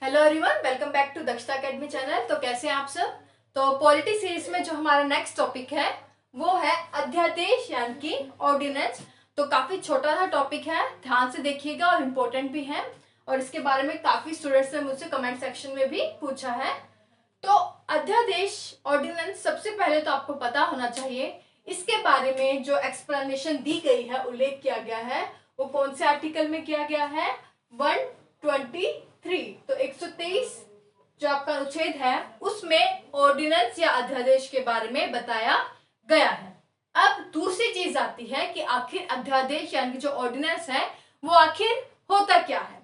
Hello everyone, welcome back to Dakshata academy channel. तो कैसे हैं आप सब। तो पॉलिटी सीरीज में जो हमारा नेक्स्ट टॉपिक है वो है अध्यादेश यानी कि ऑर्डिनेंस। तो काफी छोटा सा टॉपिक है, ध्यान से देखिएगा और इम्पोर्टेंट भी है। और इसके बारे में काफी स्टूडेंट्स ने मुझसे कमेंट सेक्शन में भी पूछा है। तो अध्यादेश ऑर्डिनेंस सबसे पहले तो आपको पता होना चाहिए। इसके बारे में जो एक्सप्लेनेशन दी गई है, उल्लेख किया गया है, वो कौन से आर्टिकल में किया गया है? 123। तो 123 जो आपका अनुच्छेद है उसमें ऑर्डिनेंस या अध्यादेश के बारे में बताया गया है। अब दूसरी चीज आती है कि आखिर अध्यादेश यानी कि जो ऑर्डिनेंस है वो आखिर होता क्या है।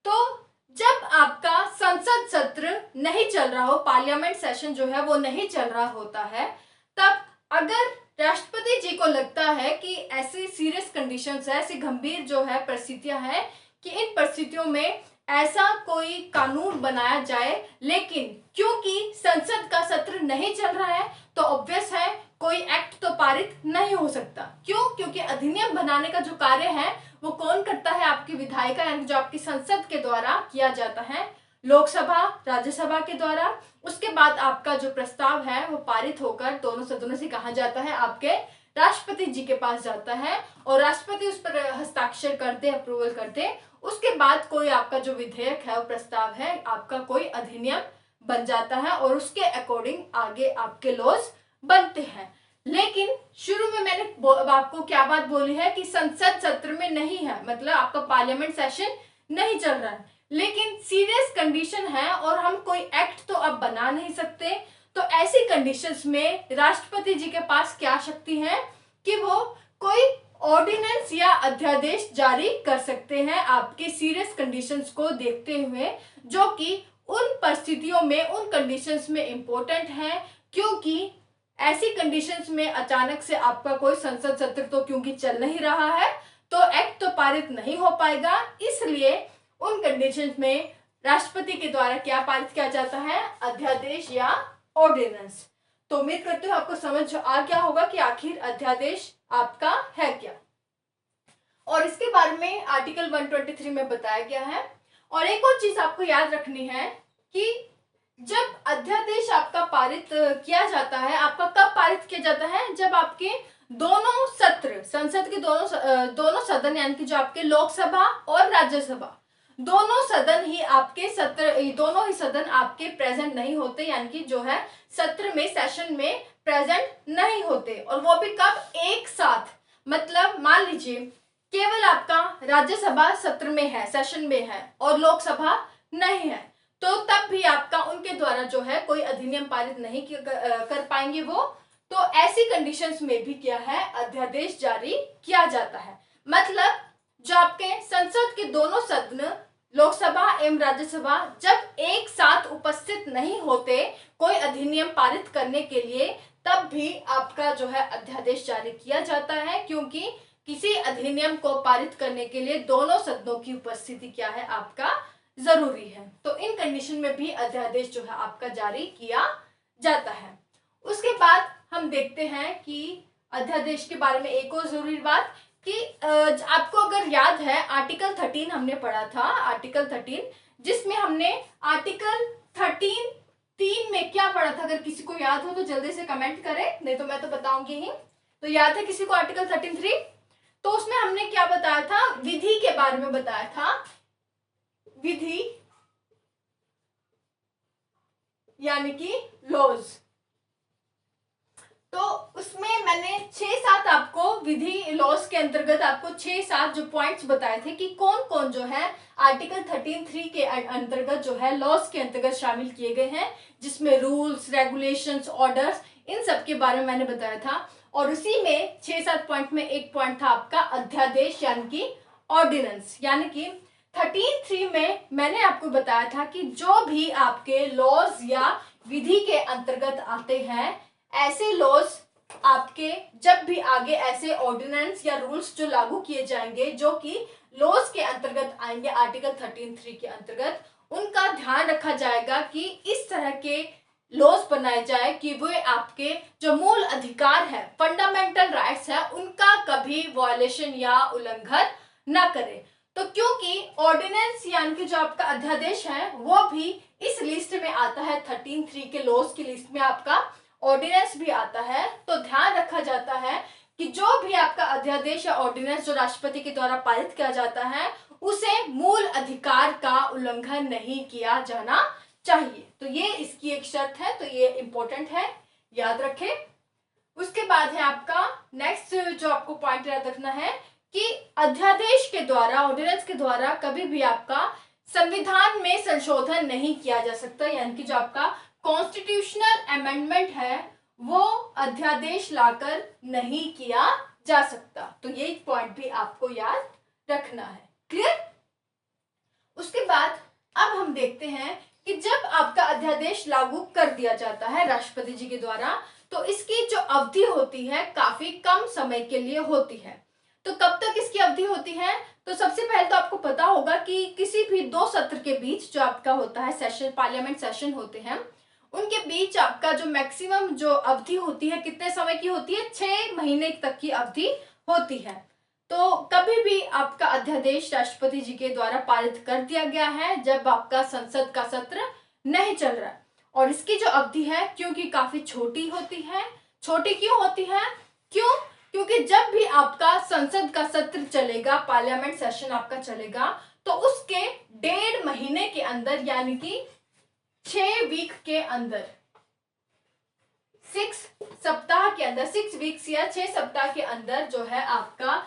तो जब आपका संसद सत्र नहीं चल रहा हो, पार्लियामेंट सेशन जो है वो नहीं चल रहा होता है, तब अगर राष्ट्रपति जी को लगता है कि ऐसी सीरियस कंडीशंस है, ऐसी गंभीर जो है परिस्थितियां हैं कि इन परिस्थितियों में ऐसा कोई कानून बनाया जाए, लेकिन क्योंकि संसद का सत्र नहीं चल रहा है तो ऑब्वियस है कोई एक्ट तो पारित नहीं हो सकता। क्यों? क्योंकि अधिनियम बनाने का जो कार्य है वो कौन करता है? आपकी विधायिका यानी जो आपकी संसद के द्वारा किया जाता है, लोकसभा राज्यसभा के द्वारा। उसके बाद आपका जो प्रस्ताव है वो पारित होकर दोनों सदनों से कहा जाता है, आपके राष्ट्रपति जी के पास जाता है और राष्ट्रपति उस पर हस्ताक्षर करते, अप्रूवल करते। उसके बाद कोई आपका जो विधेयक है वो प्रस्ताव है, आपका कोई अधिनियम बन जाता है और उसके अकॉर्डिंग आगे आपके लॉज बनते हैं। लेकिन शुरू में मैंने आपको क्या बात बोली है कि संसद सत्र में नहीं है, मतलब आपका पार्लियामेंट सेशन नहीं चल रहा है, लेकिन सीरियस कंडीशन है और हम कोई एक्ट तो अब बना नहीं सकते। तो ऐसी कंडीशंस में राष्ट्रपति जी के पास क्या शक्ति है कि वो कोई ऑर्डिनेंस या अध्यादेश जारी कर सकते हैं आपके सीरियस कंडीशंस को देखते हुए, जो कि उन परिस्थितियों में, उन कंडीशंस में इंपॉर्टेंट है। क्योंकि ऐसी कंडीशंस में अचानक से आपका कोई संसद सत्र तो क्योंकि चल नहीं रहा है तो एक्ट तो पारित नहीं हो पाएगा, इसलिए उन कंडीशंस में राष्ट्रपति के द्वारा क्या पारित किया जाता है? अध्यादेश या ऑर्डिनेंस। तो उम्मीद करते हो आपको समझ आ गया होगा कि आखिर अध्यादेश आपका है क्या। और इसके बारे में आर्टिकल 123 में बताया गया है। और एक और चीज आपको याद रखनी है कि जब अध्यादेश आपका पारित किया जाता है, आपका कब पारित किया जाता है? जब आपके दोनों सत्र, संसद के दोनों सदन यानी कि जो आपके लोकसभा और राज्यसभा दोनों सदन ही आपके सत्र, दोनों ही सदन आपके प्रेजेंट नहीं होते, यानी कि जो है सत्र में, सेशन में प्रेजेंट नहीं होते। और वो भी कब? एक साथ। मतलब मान लीजिए केवल आपका राज्यसभा सत्र में है, सेशन में है और लोकसभा नहीं है, तो तब भी आपका उनके द्वारा जो है कोई अधिनियम पारित नहीं कर पाएंगे वो। तो ऐसी कंडीशंस में भी क्या है? अध्यादेश जारी किया जाता है। मतलब जो आपके संसद के दोनों सदन, लोकसभा एवं राज्यसभा, जब एक साथ उपस्थित नहीं होते कोई अधिनियम पारित करने के लिए, तब भी आपका जो है अध्यादेश जारी किया जाता है। क्योंकि किसी अधिनियम को पारित करने के लिए दोनों सदनों की उपस्थिति क्या है? आपका जरूरी है। तो इन कंडीशन में भी अध्यादेश जो है आपका जारी किया जाता है। उसके बाद हम देखते हैं कि अध्यादेश के बारे में एक और जरूरी बात कि आपको अगर याद है आर्टिकल 13 हमने पढ़ा था, आर्टिकल 13, जिसमें हमने आर्टिकल 13(3) में क्या पढ़ा था? अगर किसी को याद हो तो जल्दी से कमेंट करें, नहीं तो मैं तो बताऊंगी ही। तो याद है किसी को आर्टिकल 13(3)? तो उसमें हमने क्या बताया था? विधि के बारे में बताया था। विधि यानी कि लॉज। तो उसमें मैंने 6-7 आपको विधि लॉज के अंतर्गत आपको 6-7 जो पॉइंट्स बताए थे कि कौन कौन जो है आर्टिकल 13(3) के अंतर्गत जो है लॉज के अंतर्गत शामिल किए गए हैं, जिसमें रूल्स, रेगुलेशंस, ऑर्डर्स, इन सब के बारे में मैंने बताया था। और उसी में 6-7 पॉइंट में एक पॉइंट था आपका अध्यादेश यानी कि ऑर्डिनेंस। यानी कि 13(3) में मैंने आपको बताया था कि जो भी आपके लॉज या विधि के अंतर्गत आते हैं, ऐसे लॉज आपके जब भी आगे ऐसे ऑर्डिनेंस या रूल्स जो लागू किए जाएंगे जो कि लॉज के अंतर्गत आएंगे आर्टिकल 13(3) के अंतर्गत, उनका ध्यान रखा जाएगा कि इस तरह के लॉज बनाए जाए कि वो आपके जो मूल अधिकार है, फंडामेंटल राइट्स है, उनका कभी वायलेशन या उल्लंघन ना करे। तो क्योंकि ऑर्डिनेंस यानी कि जो आपका अध्यादेश है वो भी इस लिस्ट में आता है, 13(3) के लॉज की लिस्ट में आपका ऑर्डिनेंस भी आता है, तो ध्यान रखा जाता है कि जो भी आपका अध्यादेश या ऑर्डिनेंस जो राष्ट्रपति के द्वारा पारित किया जाता है उसे मूल अधिकार का उल्लंघन नहीं किया जाना चाहिए। तो ये इसकी एक शर्त है, तो ये इंपॉर्टेंट है, याद रखें। उसके बाद है आपका नेक्स्ट जो आपको पॉइंट याद रखना है कि अध्यादेश के द्वारा, ऑर्डिनेंस के द्वारा कभी भी आपका संविधान में संशोधन नहीं किया जा सकता, यानी कि जो आपका कॉन्स्टिट्यूशनल अमेंडमेंट है वो अध्यादेश लाकर नहीं किया जा सकता। तो ये पॉइंट भी आपको याद रखना है। क्लियर? उसके बाद अब हम देखते हैं कि जब आपका अध्यादेश लागू कर दिया जाता है राष्ट्रपति जी के द्वारा, तो इसकी जो अवधि होती है काफी कम समय के लिए होती है। तो कब तक इसकी अवधि होती है? तो सबसे पहले तो आपको पता होगा कि किसी भी 2 सत्र के बीच जो आपका होता है सेशन, पार्लियामेंट सेशन होते हैं, उनके बीच आपका जो मैक्सिमम जो अवधि होती है कितने समय की होती है? 6 महीने तक की अवधि होती है। तो कभी भी आपका अध्यादेश राष्ट्रपति जी के द्वारा पारित कर दिया गया है जब आपका संसद का सत्र नहीं चल रहा है, और इसकी जो अवधि है क्योंकि काफी छोटी होती है। छोटी क्यों होती है? क्योंकि जब भी आपका संसद का सत्र चलेगा, पार्लियामेंट सेशन आपका चलेगा, तो उसके 1.5 महीने के अंदर, यानी कि 6 वीक के अंदर, 6 सप्ताह के अंदर, 6 वीक्स या 6 सप्ताह के अंदर जो है आपका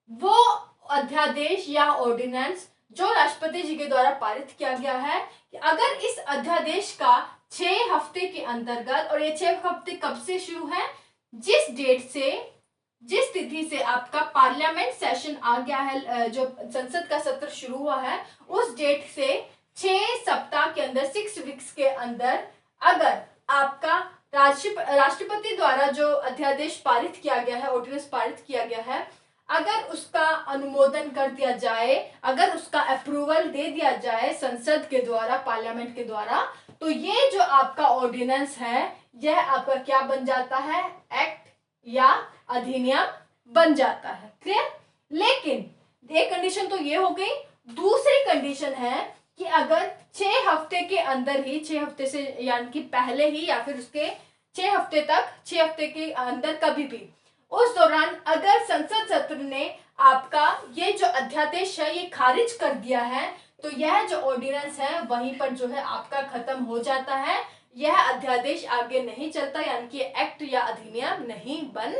वो अध्यादेश या ऑर्डिनेंस जो राष्ट्रपति जी के द्वारा पारित किया गया है, कि अगर इस अध्यादेश का 6 हफ्ते के अंतर्गत, और ये 6 हफ्ते कब से शुरू है? जिस डेट से, जिस तिथि से आपका पार्लियामेंट सेशन आ गया है, जो संसद का सत्र शुरू हुआ है, उस डेट से 6 सप्ताह के अंदर, 6 वीक्स के अंदर, अगर आपका राष्ट्रपति द्वारा जो अध्यादेश पारित किया गया है, ऑर्डिनेंस पारित किया गया है, अगर उसका अनुमोदन कर दिया जाए, अगर उसका अप्रूवल दे दिया जाए संसद के द्वारा, पार्लियामेंट के द्वारा, तो ये जो आपका ऑर्डिनेंस है यह आपका क्या बन जाता है? एक्ट या अधिनियम बन जाता है। क्लियर? लेकिन एक कंडीशन तो ये हो गई। दूसरी कंडीशन है कि अगर 6 हफ्ते के अंदर ही, 6 हफ्ते से यानी कि पहले ही या फिर उसके 6 हफ्ते तक, 6 हफ्ते के अंदर कभी भी, उस दौरान अगर संसद सत्र ने आपका ये जो अध्यादेश है ये खारिज कर दिया है, तो यह जो ऑर्डिनेंस है वहीं पर जो है आपका खत्म हो जाता है, यह अध्यादेश आगे नहीं चलता, यानी कि एक्ट या अधिनियम नहीं बन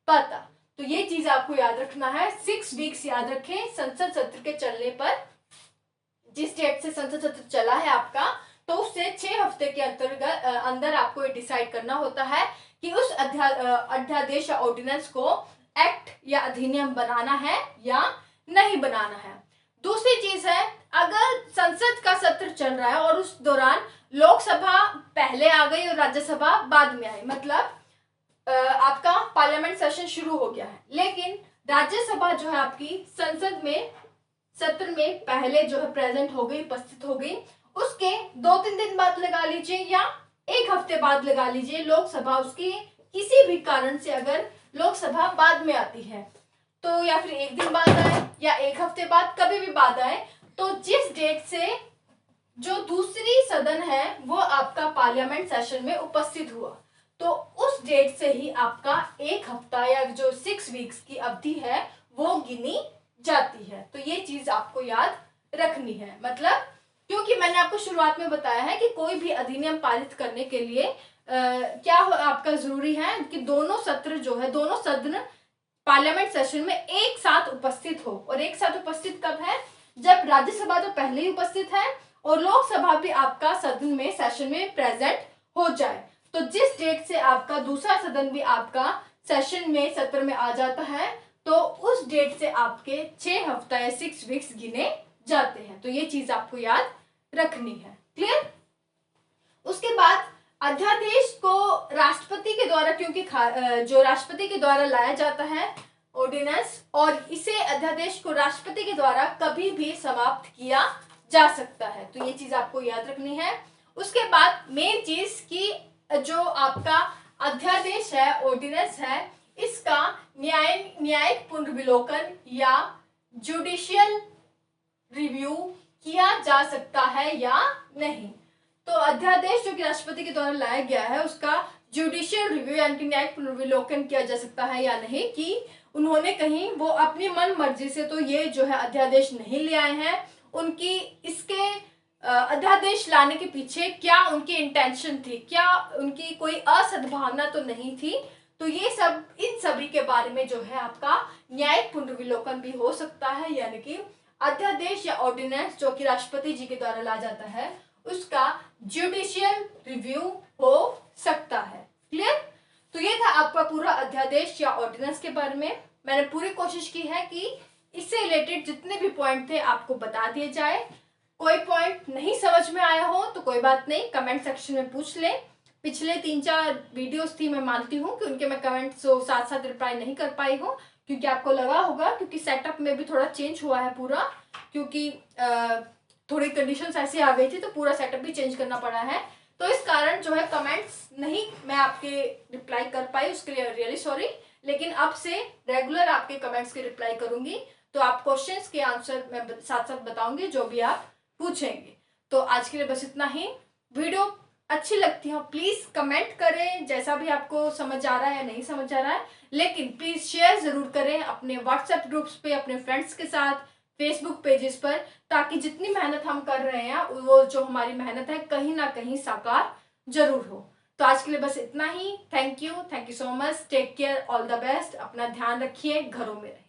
पाता। तो ये चीज आपको याद रखना है। 6 वीक्स याद रखें संसद सत्र के चलने पर। जिस डेट से संसद सत्र चला है आपका, तो उससे 6 हफ्ते के अंतर्गत अंदर आपको ये डिसाइड करना होता है कि उस अध्यादेश या ऑर्डिनेंस को एक्ट या अधिनियम बनाना है या नहीं बनाना है। दूसरी चीज है, अगर संसद का सत्र चल रहा है और उस दौरान लोकसभा पहले आ गई और राज्यसभा बाद में आई, मतलब आपका पार्लियामेंट सेशन शुरू हो गया है, लेकिन राज्यसभा जो है आपकी संसद में सत्र में पहले जो है प्रेजेंट हो गई, उपस्थित हो गई, उसके 2-3 दिन बाद लगा लीजिए या 1 हफ्ते बाद लगा लीजिए, लोकसभा उसकी किसी भी कारण से अगर लोकसभा बाद में आती है, तो या फिर 1 दिन बाद आए या 1 हफ्ते बाद, कभी भी बाद आए, तो जिस डेट से जो दूसरी सदन है वो आपका पार्लियामेंट सेशन में उपस्थित हुआ, तो उस डेट से ही आपका 1 हफ्ता या जो 6 वीक्स की अवधि है वो गिनी जाती है। तो ये चीज आपको याद रखनी है। मतलब क्योंकि मैंने आपको शुरुआत में बताया है कि कोई भी अधिनियम पारित करने के लिए क्या आपका जरूरी है कि दोनों सत्र जो है, दोनों सदन पार्लियामेंट सेशन में एक साथ उपस्थित हो। और एक साथ उपस्थित कब है? जब राज्यसभा तो पहले ही उपस्थित है और लोकसभा भी आपका सदन में, सेशन में प्रेजेंट हो जाए। तो जिस डेट से आपका दूसरा सदन भी आपका सेशन में, सत्र में आ जाता है, तो उस डेट से आपके 6 हफ्ता या 6 वीक्स गिने जाते हैं। तो ये चीज आपको याद रखनी है। क्लियर? उसके बाद अध्यादेश को राष्ट्रपति के द्वारा, क्योंकि जो राष्ट्रपति के द्वारा लाया जाता है ऑर्डिनेंस, और इसे अध्यादेश को राष्ट्रपति के द्वारा कभी भी समाप्त किया जा सकता है। तो ये चीज आपको याद रखनी है। उसके बाद मेन चीज की जो आपका अध्यादेश है, ऑर्डिनेंस है, इसका न्यायिक पुनर्विलोकन या जुडिशियल रिव्यू किया जा सकता है या नहीं। तो अध्यादेश जो कि राष्ट्रपति के द्वारा लाया गया है उसका जुडिशियल रिव्यू यानी कि न्यायिक पुनर्विलोकन किया जा सकता है या नहीं, कि उन्होंने कहीं वो अपनी मन मर्जी से तो ये जो है अध्यादेश नहीं ले आए हैं, उनकी इसके अध्यादेश लाने के पीछे क्या उनकी इंटेंशन थी, क्या उनकी कोई असद्भावना तो नहीं थी। तो ये सब, इन सभी के बारे में जो है आपका न्यायिक पुनर्विलोकन भी हो सकता है, यानी कि अध्यादेश या ऑर्डिनेंस जो कि राष्ट्रपति जी के द्वारा ला जाता है उसका जुडिशियल रिव्यू हो सकता है। क्लियर? तो ये था आपका पूरा अध्यादेश या ऑर्डिनेंस के बारे में। मैंने पूरी कोशिश की है कि इससे रिलेटेड जितने भी पॉइंट थे आपको बता दिए जाए। कोई पॉइंट नहीं समझ में आया हो तो कोई बात नहीं, कमेंट सेक्शन में पूछ ले। पिछले 3-4 वीडियोस थी, मैं मानती हूँ कि उनके मैं कमेंट्स साथ साथ रिप्लाई नहीं कर पाई हूँ, क्योंकि आपको लगा होगा क्योंकि सेटअप में भी थोड़ा चेंज हुआ है पूरा, क्योंकि थोड़ी कंडीशंस ऐसी आ गई थी तो पूरा सेटअप भी चेंज करना पड़ा है। तो इस कारण जो है कमेंट्स नहीं मैं आपके रिप्लाई कर पाई, उसके लिए रियली सॉरी। लेकिन अब से रेगुलर आपके कमेंट्स के रिप्लाई करूंगी, तो आप क्वेश्चंस के आंसर मैं साथ साथ बताऊंगी जो भी आप पूछेंगे। तो आज के लिए बस इतना ही। वीडियो अच्छी लगती हो प्लीज कमेंट करें, जैसा भी आपको समझ आ रहा है या नहीं समझ आ रहा है, लेकिन प्लीज शेयर जरूर करें अपने व्हाट्सएप ग्रुप्स पे, अपने फ्रेंड्स के साथ, फेसबुक पेजेस पर, ताकि जितनी मेहनत हम कर रहे हैं वो जो हमारी मेहनत है कहीं ना कहीं साकार जरूर हो। तो आज के लिए बस इतना ही। Thank you so much, take care, all the best, अपना ध्यान रखिए, घरों में रहिए।